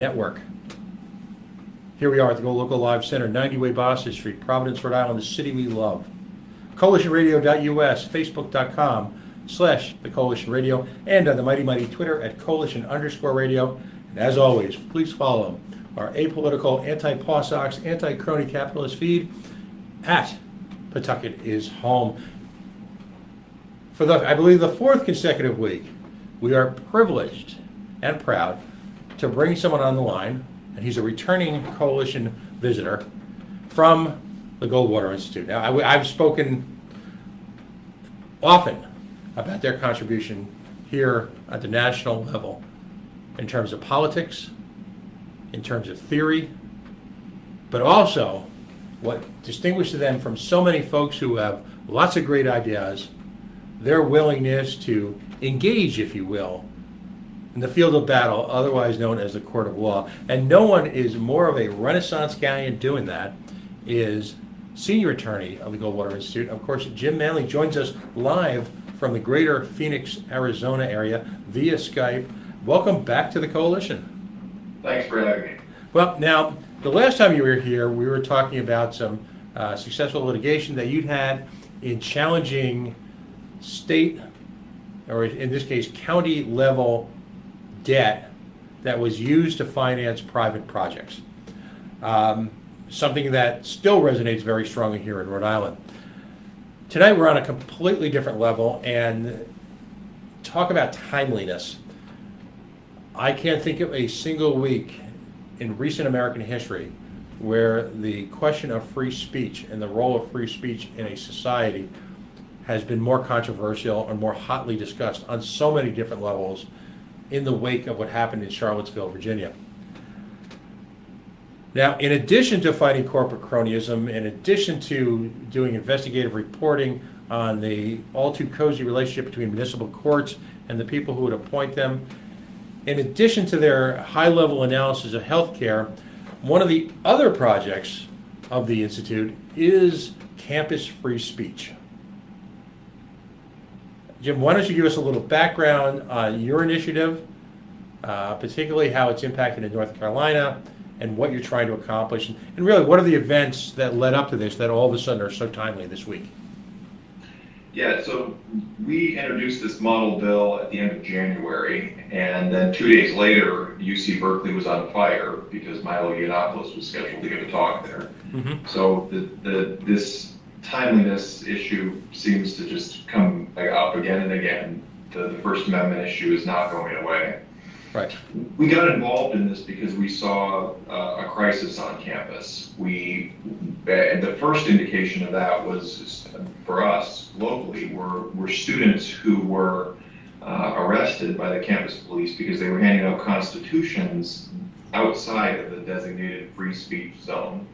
Network. Here we are at the Go Local Live Center, 90 Way Boston Street, Providence, Rhode Island, the city we love. CoalitionRadio.us, Facebook.com/The Coalition Radio, and on the mighty Twitter at Coalition_radio. And as always, please follow our apolitical, anti-paw socks, anti-crony capitalist feed at Pawtucket is Home. For I believe the fourth consecutive week, we are privileged and proud to bring someone on the line, and he's a returning coalition visitor from the Goldwater Institute. Now, I've spoken often about their contribution here at the national level in terms of politics, in terms of theory, but also what distinguishes them from so many folks who have lots of great ideas, their willingness to engage, if you will, in the field of battle, otherwise known as the court of law. And no one is more of a Renaissance guy in doing that is senior attorney of the Goldwater Institute. Of course, Jim Manley joins us live from the greater Phoenix, Arizona area via Skype. Welcome back to the coalition. Thanks for having me. Well, now, the last time you were here, we were talking about some successful litigation that you'd had in challenging state, or in this case, county level debt that was used to finance private projects. Something that still resonates very strongly here in Rhode Island. Tonight we're on a completely different level, and talk about timeliness. I can't think of a single week in recent American history where the question of free speech and the role of free speech in a society has been more controversial and more hotly discussed on so many different levels in the wake of what happened in Charlottesville, Virginia. Now, in addition to fighting corporate cronyism, in addition to doing investigative reporting on the all too cozy relationship between municipal courts and the people who would appoint them, in addition to their high-level analysis of healthcare, one of the other projects of the Institute is campus free speech. Jim, why don't you give us a little background on your initiative, particularly how it's impacted in North Carolina, and what you're trying to accomplish, and really what are the events that led up to this that all of a sudden are so timely this week? Yeah, so we introduced this model bill at the end of January, and then 2 days later, UC Berkeley was on fire because Milo Yiannopoulos was scheduled to give a talk there. Mm-hmm. So this timeliness issue seems to just come up again and again. The First Amendment issue is not going away. Right. We got involved in this because we saw a crisis on campus. The first indication of that was, for us locally, were students who were arrested by the campus police because they were handing out constitutions outside of the designated free speech zone.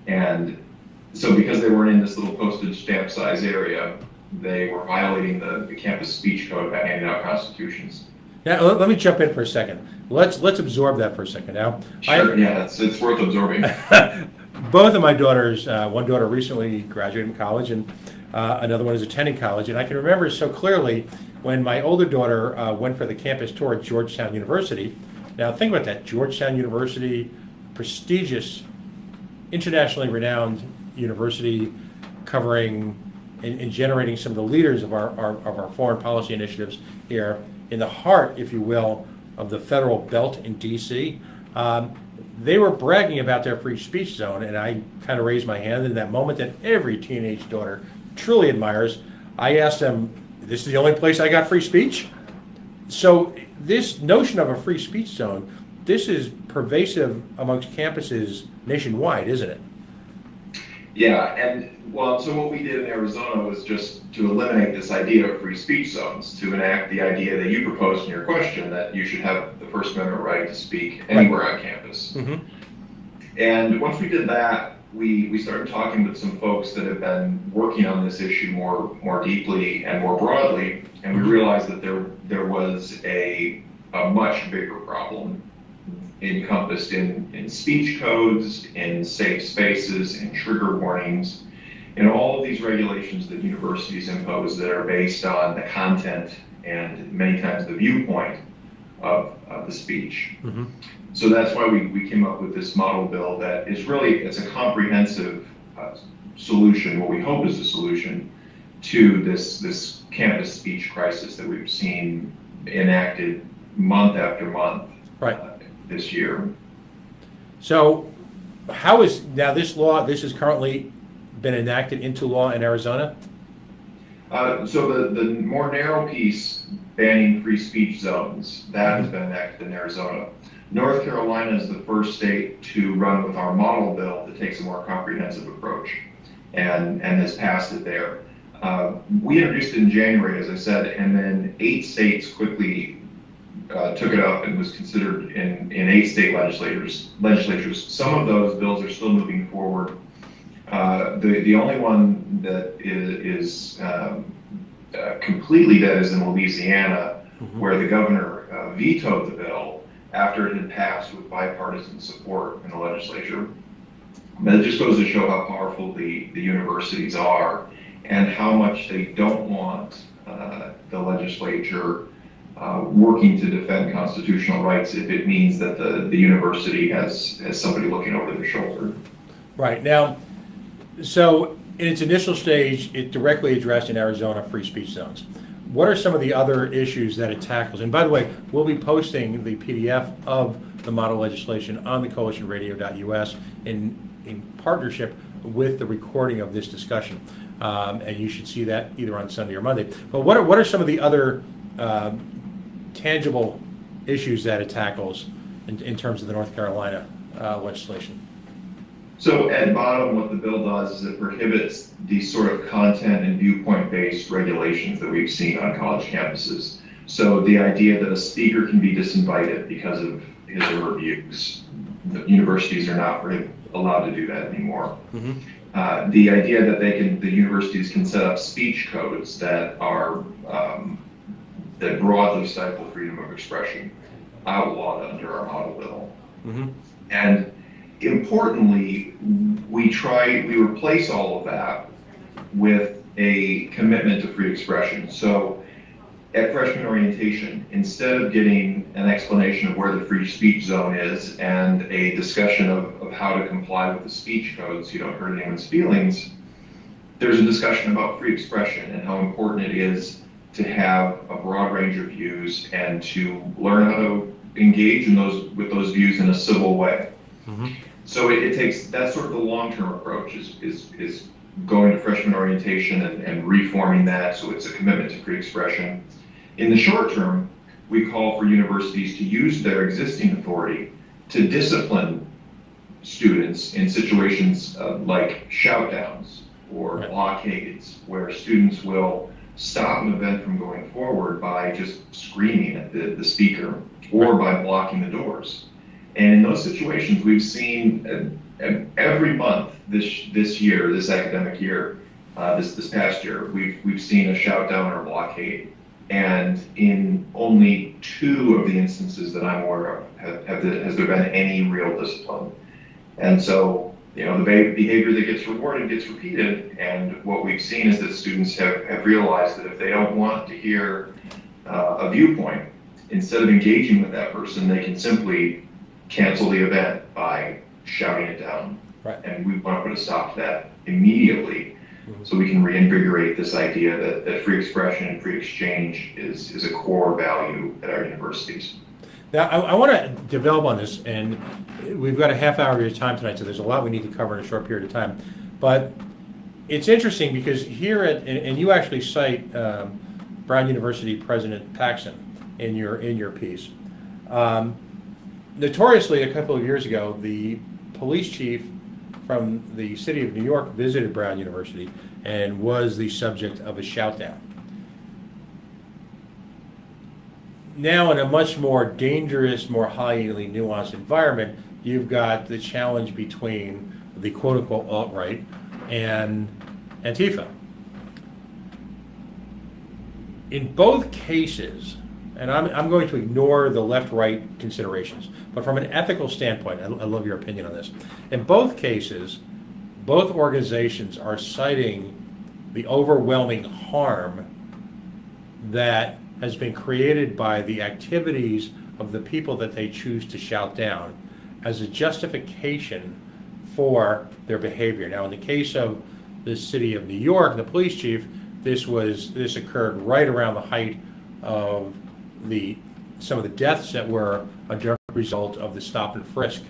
And so because they weren't in this little postage stamp size area, they were violating the campus speech code by handing out constitutions. Now, let me jump in for a second. Let's absorb that for a second now. Sure, it's worth absorbing. Both of my daughters, one daughter recently graduated from college, and another one is attending college. And I can remember so clearly when my older daughter went for the campus tour at Georgetown University. Now, think about that. Georgetown University, prestigious, internationally renowned university, covering and generating some of the leaders of our foreign policy initiatives here in the heart, if you will, of the federal belt in D.C. They were bragging about their free speech zone, and I kind of raised my hand in that moment that every teenage daughter truly admires. I asked them, this is the only place I got free speech? So this notion of a free speech zone, this is pervasive amongst campuses nationwide, isn't it? Yeah, and so what we did in Arizona was just to eliminate this idea of free speech zones, to enact the idea that you proposed in your question, that you should have the First Amendment right to speak anywhere on campus. Mm-hmm. And once we did that, we started talking with some folks that have been working on this issue more deeply and more broadly, and we realized that there was a much bigger problem encompassed in speech codes, in safe spaces, in trigger warnings, in all of these regulations that universities impose that are based on the content and many times the viewpoint of the speech. Mm-hmm. So that's why we came up with this model bill that is really, it's a comprehensive solution, what we hope is a solution to this campus speech crisis that we've seen enacted month after month this year. So how is, now this law, this has currently been enacted into law in Arizona? So the more narrow piece banning free speech zones, that has been enacted in Arizona. North Carolina is the first state to run with our model bill that takes a more comprehensive approach and has passed it there. We introduced it in January, as I said, and then 8 states quickly took it up and was considered in 8 state legislatures. Some of those bills are still moving forward. The only one that is completely dead is in Louisiana, where the governor vetoed the bill after it had passed with bipartisan support in the legislature. But it just goes to show how powerful the universities are and how much they don't want the legislature working to defend constitutional rights if it means that the university has somebody looking over their shoulder. Right. Now, so in its initial stage, it directly addressed in Arizona free speech zones. What are some of the other issues that it tackles? And by the way, we'll be posting the PDF of the model legislation on the coalitionradio.us in partnership with the recording of this discussion. And you should see that either on Sunday or Monday. But what are some of the other tangible issues that it tackles in terms of the North Carolina legislation? So at bottom, what the bill does is it prohibits these sort of content and viewpoint-based regulations that we've seen on college campuses. So the idea that a speaker can be disinvited because of his or her views, the universities are not allowed to do that anymore. The idea that the universities can set up speech codes that are that broadly stifle freedom of expression, outlawed under our model bill. And importantly, we replace all of that with a commitment to free expression. So at freshman orientation, instead of getting an explanation of where the free speech zone is and a discussion of how to comply with the speech code so you don't hurt anyone's feelings, there's a discussion about free expression and how important it is to have a broad range of views and to learn how to engage with those views in a civil way. So it takes, that's sort of the long-term approach is going to freshman orientation and reforming that so it's a commitment to free expression. In the short term, we call for universities to use their existing authority to discipline students in situations like shout-downs or blockades, where students will stop an event from going forward by just screaming at the speaker or by blocking the doors. And in those situations, we've seen every month this year, this academic year, this past year, we've seen a shout down or a blockade. And in only 2 of the instances that I'm aware of has there been any real discipline. And so, the behavior that gets rewarded gets repeated. And what we've seen is that students have realized that if they don't want to hear a viewpoint, instead of engaging with that person, they can simply cancel the event by shouting it down. And we want to put a stop to that immediately so we can reinvigorate this idea that free expression and free exchange is a core value at our universities. Now, I want to develop on this, and we've got a half hour of your time tonight, so there's a lot we need to cover in a short period of time. But it's interesting because here and you actually cite Brown University President Paxson in your piece. Notoriously, a couple of years ago, the police chief from the city of New York visited Brown University and was the subject of a shout-down. Now, in a much more dangerous, more highly nuanced environment, you've got the challenge between the quote-unquote alt-right and Antifa. In both cases, and I'm going to ignore the left-right considerations, but from an ethical standpoint, I love your opinion on this. In both cases, both organizations are citing the overwhelming harm that has been created by the activities of the people that they choose to shout down as a justification for their behavior. Now, in the case of the city of New York, the police chief, this occurred right around the height of some of the deaths that were a direct result of the stop and frisk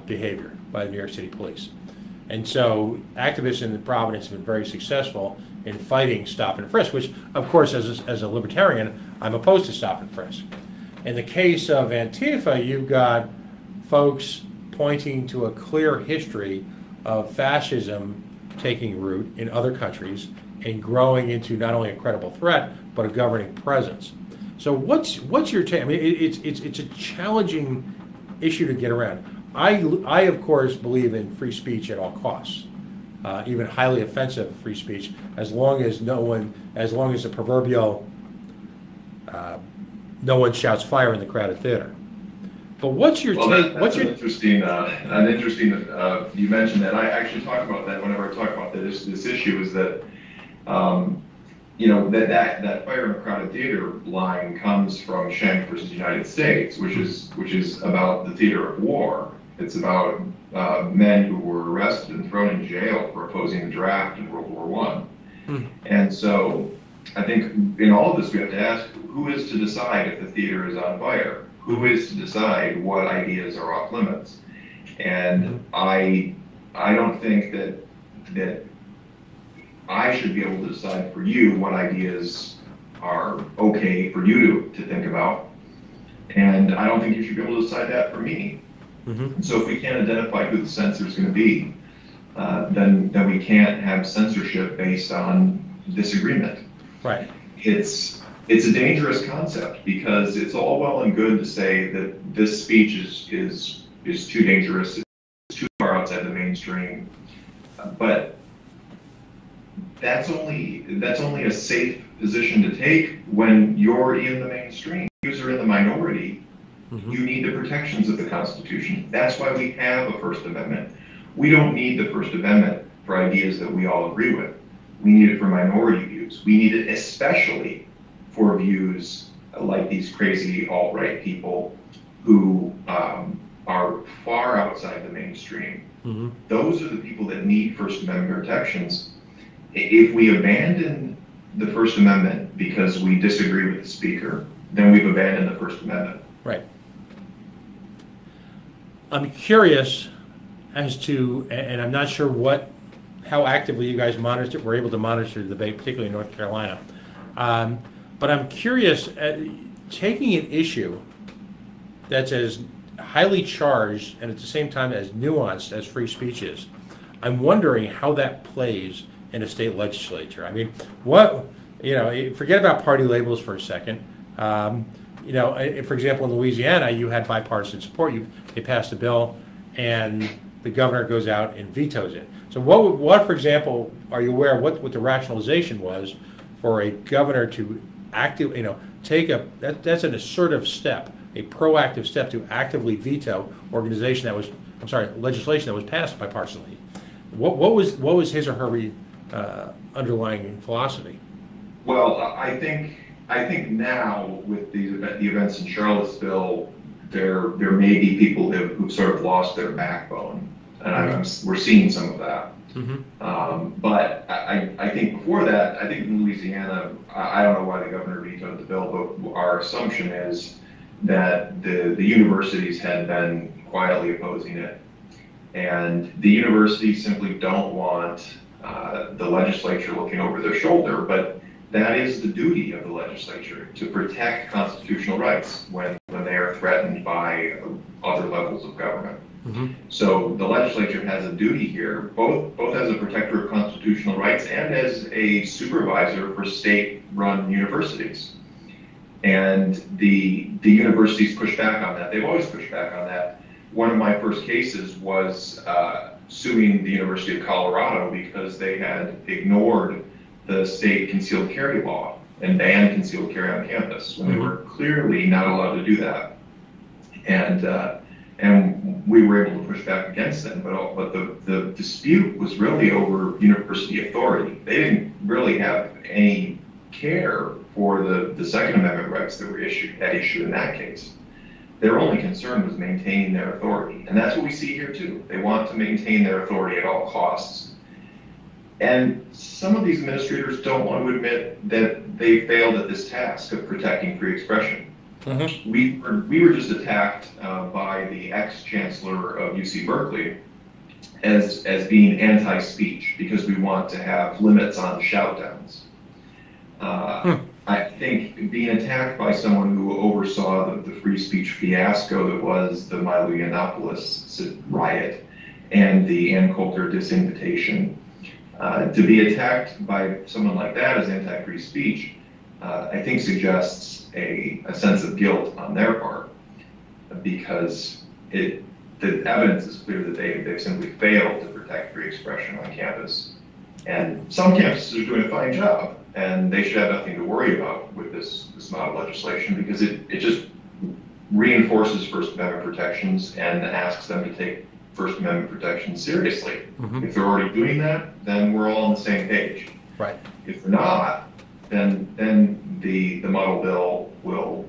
behavior by the New York City police. And so activists in Providence have been very successful in fighting stop and frisk, which, of course, as a libertarian, I'm opposed to stop and frisk. In the case of Antifa, you've got folks pointing to a clear history of fascism taking root in other countries and growing into not only a credible threat, but a governing presence. So what's your take? I mean, it's a challenging issue to get around. I of course believe in free speech at all costs, even highly offensive free speech, as long as the proverbial no one shouts fire in the crowded theater. But what's your take? That's interesting. You mentioned that. I actually talk about that whenever I talk about this issue. Is that that fire in a crowded theater line comes from Schenck versus United States, which is about the theater of war. It's about men who were arrested and thrown in jail for opposing the draft in World War I. And so I think in all of this we have to ask, who is to decide if the theater is on fire? Who is to decide what ideas are off limits? And I don't think that I should be able to decide for you what ideas are okay for you to think about. And I don't think you should be able to decide that for me. And so if we can't identify who the censor is going to be, then we can't have censorship based on disagreement. Right. It's a dangerous concept because it's all well and good to say that this speech is too dangerous, it's too far outside the mainstream, but that's only a safe position to take when you're in the mainstream. If you're in the minority, you need the protections of the Constitution. That's why we have a First Amendment. We don't need the First Amendment for ideas that we all agree with. We need it for minority views. We need it especially for views like these crazy alt-right people who are far outside the mainstream. Those are the people that need First Amendment protections. If we abandon the First Amendment because we disagree with the speaker, then we've abandoned the First Amendment. Right. I'm curious as to, and I'm not sure how actively you guys were able to monitor the debate, particularly in North Carolina. But I'm curious, taking an issue that's as highly charged and at the same time as nuanced as free speech is, I'm wondering how that plays in a state legislature. I mean, forget about party labels for a second. For example, in Louisiana, you had bipartisan support. They passed a bill, and the governor goes out and vetoes it. So what, for example, are you aware of what the rationalization was for a governor to that's an assertive step, a proactive step to actively veto legislation that was passed bipartisanly? What was his or her underlying philosophy? Well, I think now with the events in Charlottesville, there may be people who've sort of lost their backbone, and we're seeing some of that. But I think before that, I think in Louisiana, I don't know why the governor vetoed the bill, but our assumption is that the universities had been quietly opposing it, and the universities simply don't want the legislature looking over their shoulder, but that is the duty of the legislature, to protect constitutional rights when they are threatened by other levels of government. So the legislature has a duty here, both as a protector of constitutional rights and as a supervisor for state-run universities. And the universities push back on that. They've always pushed back on that. One of my first cases was suing the University of Colorado because they had ignored the state concealed carry law and banned concealed carry on campus when they were clearly not allowed to do that. And we were able to push back against them, but the dispute was really over university authority. They didn't really have any care for the Second Amendment rights that were at issue in that case. Their only concern was maintaining their authority. And that's what we see here too. They want to maintain their authority at all costs. And some of these administrators don't want to admit that they failed at this task of protecting free expression. Mm-hmm. We were just attacked by the ex-chancellor of UC Berkeley as being anti-speech because we want to have limits on shout-downs. I think being attacked by someone who oversaw the free speech fiasco that was the Milo Yiannopoulos riot and the Ann Coulter disinvitation, to be attacked by someone like that as anti-free speech, I think suggests a sense of guilt on their part, because the evidence is clear that they've simply failed to protect free expression on campus. And some campuses are doing a fine job, and they should have nothing to worry about with this model legislation, because it just reinforces First Amendment protections and asks them to take First Amendment protections seriously. Mm-hmm. If they're already doing that, then we're all on the same page. Right. If they're not, then the model bill will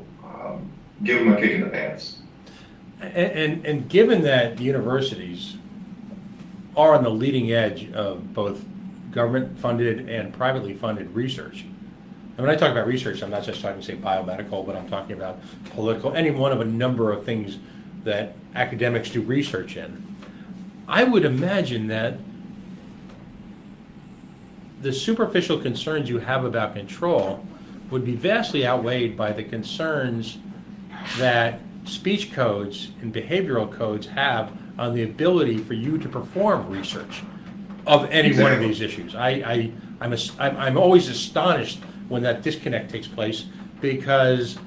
give them a kick in the pants. And given that universities are on the leading edge of both government-funded and privately funded research, and when I talk about research, I'm not just talking, say, biomedical, but I'm talking about political, any one of a number of things that academics do research in. I would imagine that the superficial concerns you have about control would be vastly outweighed by the concerns that speech codes and behavioral codes have on the ability for you to perform research of any one of these issues. I'm always astonished when that disconnect takes place, because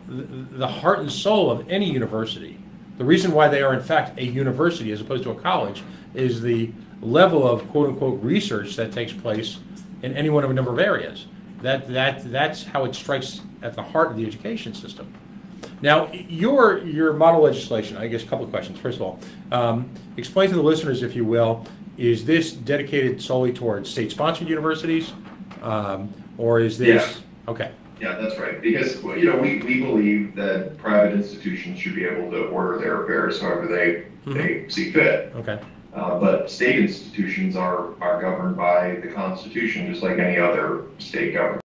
the heart and soul of any university, the reason why they are in fact a university as opposed to a college, is the level of quote-unquote research that takes place in any one of a number of areas. That's how it strikes at the heart of the education system. Now, your model legislation, I guess a couple of questions. First of all, explain to the listeners, if you will, is this dedicated solely towards state-sponsored universities, or is this... Yeah. Okay. Yeah, that's right. Because we believe that private institutions should be able to order their affairs however they see fit. Okay. But state institutions are governed by the Constitution, just like any other state government.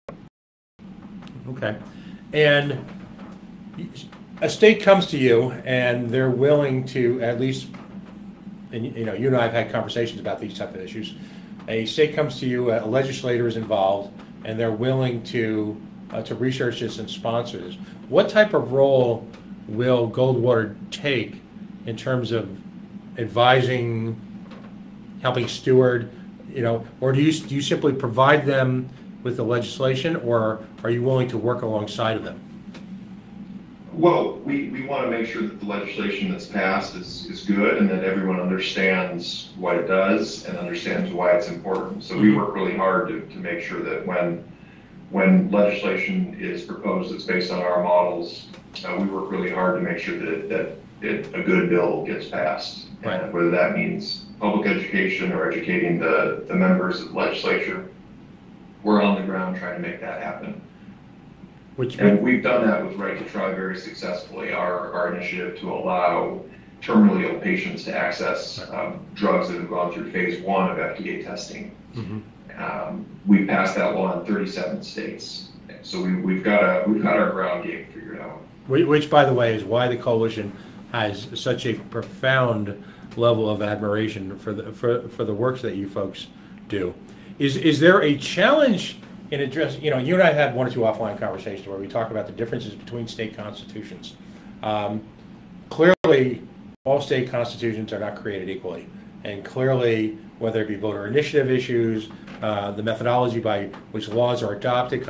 Okay. And a state comes to you and they're willing to at least, and you and I have had conversations about these type of issues. A state comes to you, a legislator is involved, and they're willing to research this and sponsor this. What type of role will Goldwater take in terms of advising, helping steward, or do you simply provide them with the legislation, or are you willing to work alongside of them? Well, we want to make sure that the legislation that's passed is good and that everyone understands what it does and understands why it's important. So we work really hard to make sure that when legislation is proposed that's based on our models, we work really hard to make sure that a good bill gets passed. Right. And whether that means public education or educating the members of the legislature, we're on the ground trying to make that happen. And we've done that with Right to Try very successfully. Our initiative to allow terminally ill patients to access drugs that have gone through phase 1 of FDA testing. Mm-hmm. We passed that law in 37 states. So we've got our ground game figured out. Which, by the way, is why the coalition has such a profound level of admiration for the works that you folks do. Is there a challenge in addressing, you and I have had one or two offline conversations where we talk about the differences between state constitutions. Clearly, all state constitutions are not created equally. And clearly, whether it be voter initiative issues, the methodology by which laws are adopted,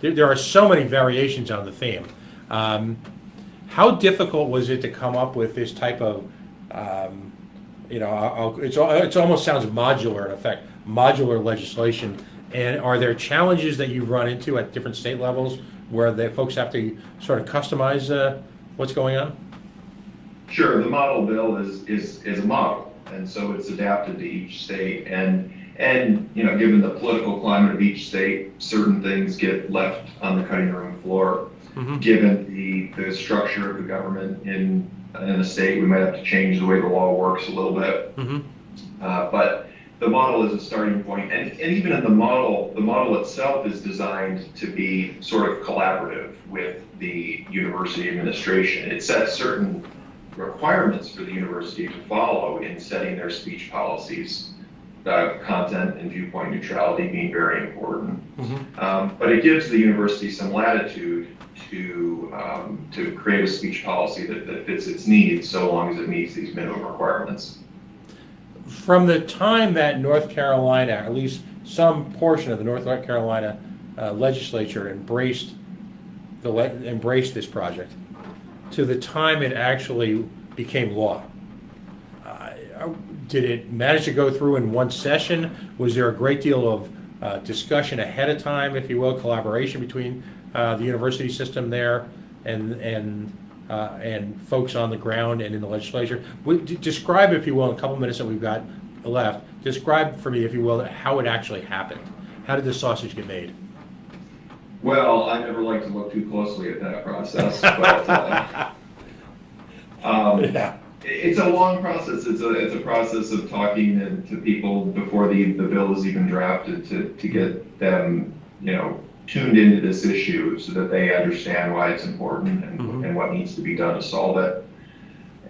there are so many variations on the theme. How difficult was it to come up with this type of, it almost sounds modular in effect, modular legislation? And are there challenges that you've run into at different state levels where the folks have to sort of customize what's going on? Sure. The model bill is a model, and so it's adapted to each state. And And, given the political climate of each state, certain things get left on the cutting room floor. Mm-hmm. Given the structure of the government in a state, we might have to change the way the law works a little bit. Mm-hmm. But the model is a starting point, and even in the model itself is designed to be sort of collaborative with the university administration. It sets certain requirements for the university to follow in setting their speech policies, content and viewpoint neutrality being very important. Mm-hmm. But it gives the university some latitude to create a speech policy that fits its needs, so long as it meets these minimum requirements. From the time that North Carolina, at least some portion of the North Carolina legislature embraced this project, to the time it actually became law, did it manage to go through in one session? Was there a great deal of discussion ahead of time, if you will, collaboration between the university system there and folks on the ground and in the legislature? Describe, if you will, in a couple minutes that we've got left, describe for me, if you will, how it actually happened. How did the sausage get made? Well, I never like to look too closely at that process, but yeah. It's a long process. It's a process of talking to people before the bill is even drafted to get them, tuned into this issue so that they understand why it's important and what needs to be done to solve it.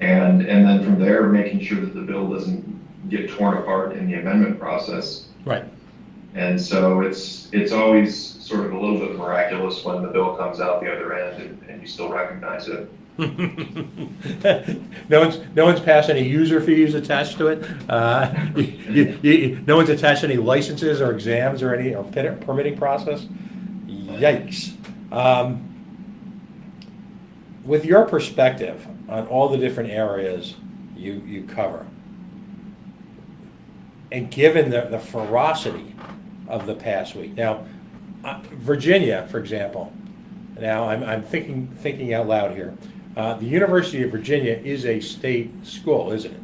And then from there, making sure that the bill doesn't get torn apart in the amendment process. Right. And so it's always sort of a little bit miraculous when the bill comes out the other end and you still recognize it. No one's passed any user fees attached to it. No one's attached any licenses or exams or any permitting process. Yikes. With your perspective on all the different areas you cover, and given the ferocity of the past week, now Virginia, for example. Now I'm thinking out loud here. The University of Virginia is a state school, isn't it?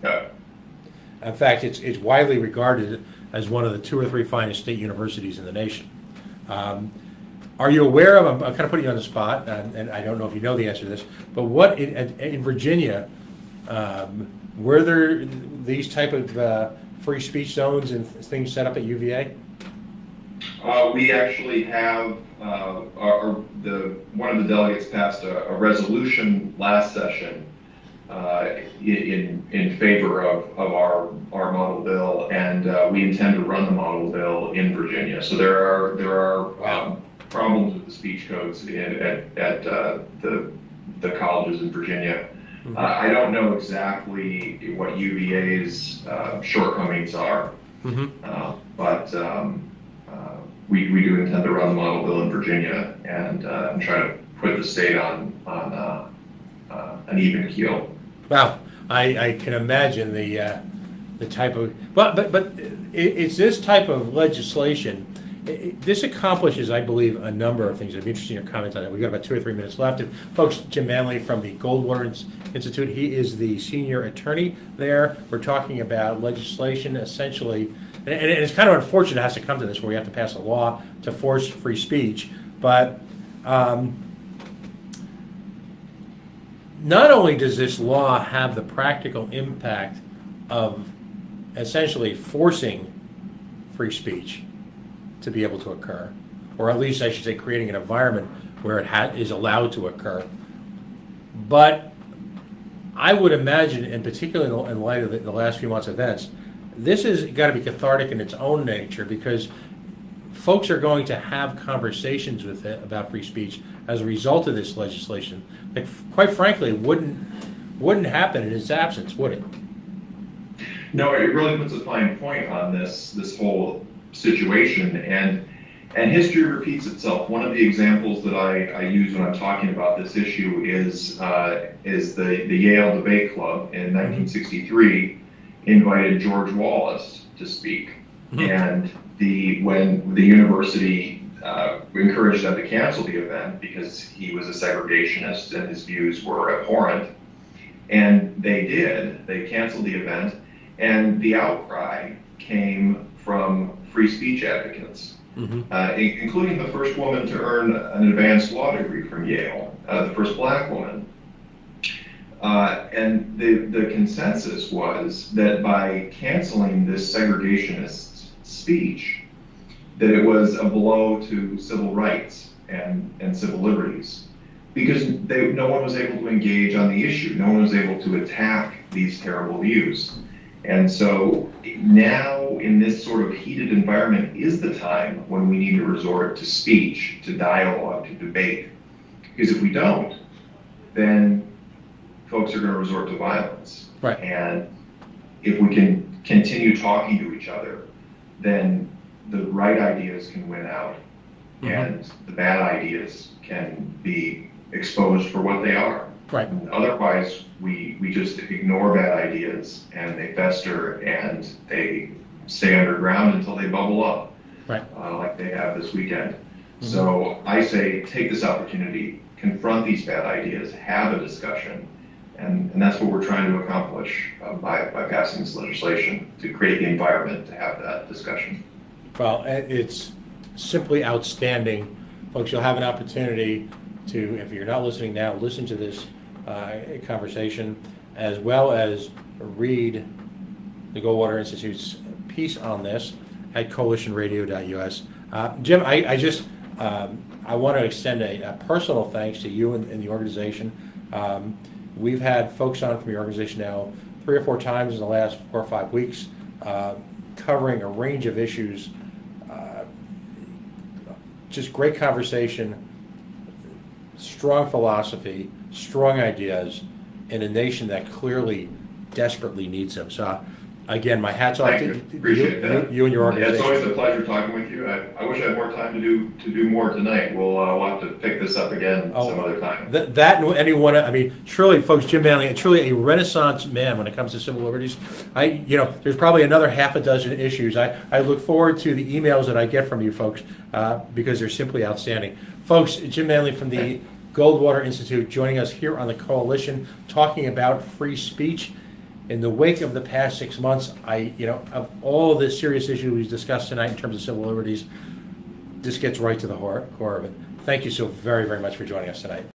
Yeah. In fact, it's widely regarded as one of the 2 or 3 finest state universities in the nation. Are you aware of, I'm kind of putting you on the spot, and I don't know if you know the answer to this, but what in Virginia, were there these type of free speech zones and things set up at UVA? We actually have, one of the delegates passed a resolution last session in favor of our model bill, and we intend to run the model bill in Virginia. So there are problems with the speech codes at the colleges in Virginia. Mm-hmm. I don't know exactly what UVA's shortcomings are, but we do intend to run the model bill in Virginia and try to put the state on an even keel. Wow, I can imagine the type of, but it's this type of legislation. This accomplishes, I believe, a number of things. I'd be interested in your comments on it. We've got about 2 or 3 minutes left. And folks, Jim Manley from the Goldwater Institute, he is the senior attorney there. We're talking about legislation, essentially, and it's kind of unfortunate it has to come to this, where we have to pass a law to force free speech. But not only does this law have the practical impact of essentially forcing free speech to be able to occur, or at least I should say creating an environment where it is allowed to occur. But I would imagine, and particularly in light of the last few months' events, this has got to be cathartic in its own nature, because folks are going to have conversations with it about free speech as a result of this legislation that, quite frankly, wouldn't happen in its absence, would it? No, it really puts a fine point on this whole situation, and history repeats itself. One of the examples that I use when I'm talking about this issue is the Yale Debate Club in 1963 invited George Wallace to speak, and when the university encouraged them to cancel the event because he was a segregationist and his views were abhorrent, and they canceled the event, and the outcry came from free speech advocates, including the first woman to earn an advanced law degree from Yale, the first black woman. And the consensus was that by canceling this segregationist speech, that it was a blow to civil rights and civil liberties, because no one was able to engage on the issue. No one was able to attack these terrible views. And so now, in this sort of heated environment, is the time when we need to resort to speech, to dialogue, to debate. Because if we don't, then folks are going to resort to violence. Right. And if we can continue talking to each other, then the right ideas can win out, and the bad ideas can be exposed for what they are. Right. Otherwise, we just ignore bad ideas, and they fester, and they stay underground until they bubble up, right, like they have this weekend. So I say, take this opportunity, confront these bad ideas, have a discussion, and that's what we're trying to accomplish by passing this legislation, to create the environment to have that discussion. Well, it's simply outstanding. Folks, you'll have an opportunity to, if you're not listening now, listen to this conversation, as well as read the Goldwater Institute's piece on this at coalitionradio.us. Jim, I want to extend a personal thanks to you and the organization. We've had folks on from your organization now 3 or 4 times in the last 4 or 5 weeks, covering a range of issues. Just great conversation, strong philosophy, strong ideas, in a nation that clearly desperately needs them. So again, my hat's off to you and your organization. It's always a pleasure talking with you. I wish I had more time to do more tonight. We'll have to pick this up again some other time. That and anyone, I mean, truly, folks, Jim Manley, truly a Renaissance man when it comes to civil liberties. There's probably another half a dozen issues. I look forward to the emails that I get from you folks because they're simply outstanding. Folks, Jim Manley from the Goldwater Institute joining us here on the Coalition, talking about free speech. In the wake of the past 6 months, of all the serious issues we've discussed tonight in terms of civil liberties, this gets right to the core of it. Thank you so very, very much for joining us tonight.